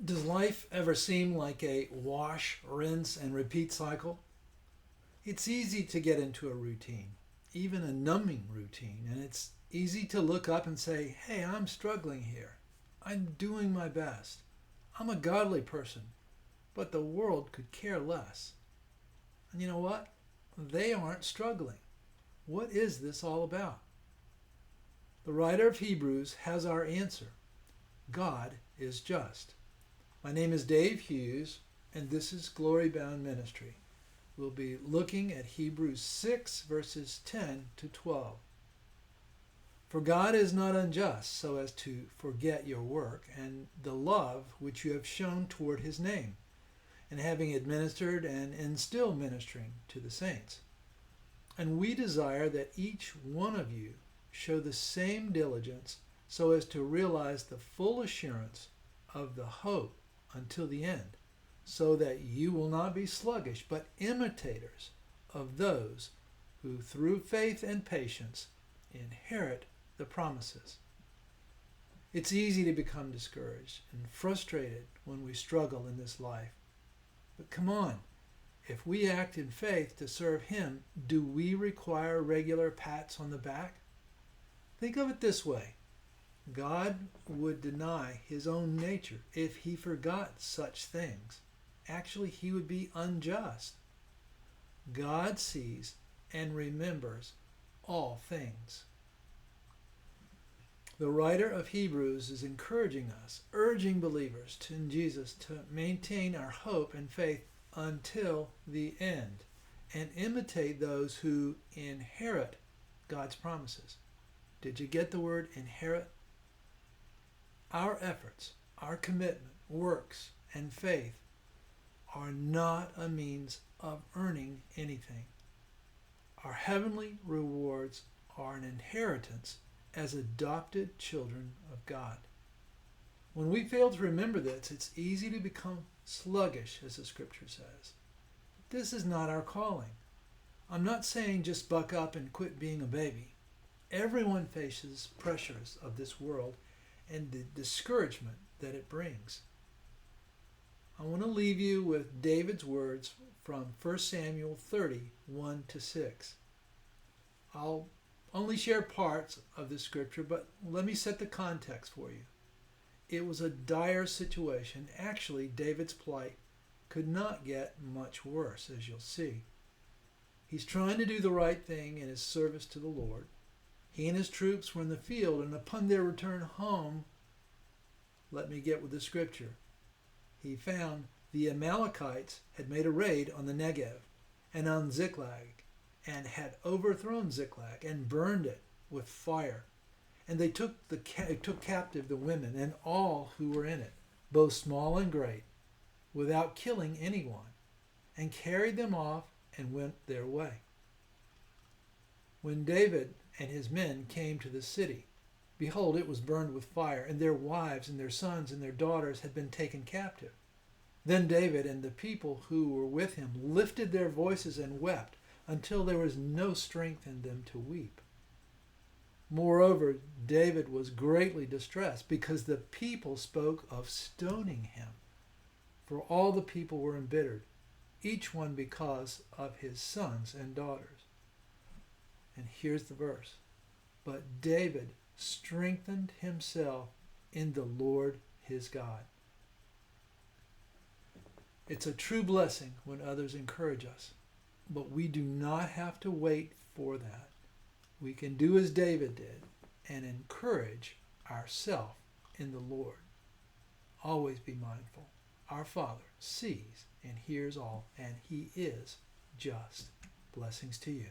Does life ever seem like a wash, rinse, and repeat cycle? It's easy to get into a routine, even a numbing routine, and it's easy to look up and say, hey, I'm struggling here. I'm doing my best. I'm a godly person, but the world could care less. And you know what? They aren't struggling. What is this all about? The writer of Hebrews has our answer. God is just. My name is Dave Hughes, and this is Glory Bound Ministry. We'll be looking at Hebrews 6, verses 10 to 12. For God is not unjust so as to forget your work and the love which you have shown toward his name, and having administered and still ministering to the saints. And we desire that each one of you show the same diligence so as to realize the full assurance of the hope until the end, so that you will not be sluggish, but imitators of those who through faith and patience inherit the promises. It's easy to become discouraged and frustrated when we struggle in this life. But come on, if we act in faith to serve him, do we require regular pats on the back? Think of it this way. God would deny his own nature if he forgot such things. Actually, he would be unjust. God sees and remembers all things. The writer of Hebrews is encouraging us, urging believers in Jesus to maintain our hope and faith until the end and imitate those who inherit God's promises. Did you get the word inherit? Our efforts, our commitment, works, and faith are not a means of earning anything. Our heavenly rewards are an inheritance as adopted children of God. When we fail to remember this, it's easy to become sluggish, as the scripture says. This is not our calling. I'm not saying just buck up and quit being a baby. Everyone faces pressures of this world and the discouragement that it brings. I want to leave you with David's words from 1 Samuel 30, 1 to 6. I'll only share parts of this scripture, but let me set the context for you. It was a dire situation. Actually, David's plight could not get much worse, as you'll see. He's trying to do the right thing in his service to the Lord. He and his troops were in the field, and upon their return home, let me get with the scripture. He found the Amalekites had made a raid on the Negev and on Ziklag, and had overthrown Ziklag and burned it with fire. And they took captive the women and all who were in it, both small and great, without killing anyone, and carried them off and went their way. When David and his men came to the city, behold, it was burned with fire, and their wives and their sons and their daughters had been taken captive. Then David and the people who were with him lifted their voices and wept until there was no strength in them to weep. Moreover, David was greatly distressed because the people spoke of stoning him. For all the people were embittered, each one because of his sons and daughters. And here's the verse. But David strengthened himself in the Lord his God. It's a true blessing when others encourage us, but we do not have to wait for that. We can do as David did and encourage ourselves in the Lord. Always be mindful. Our Father sees and hears all, and he is just. Blessings to you.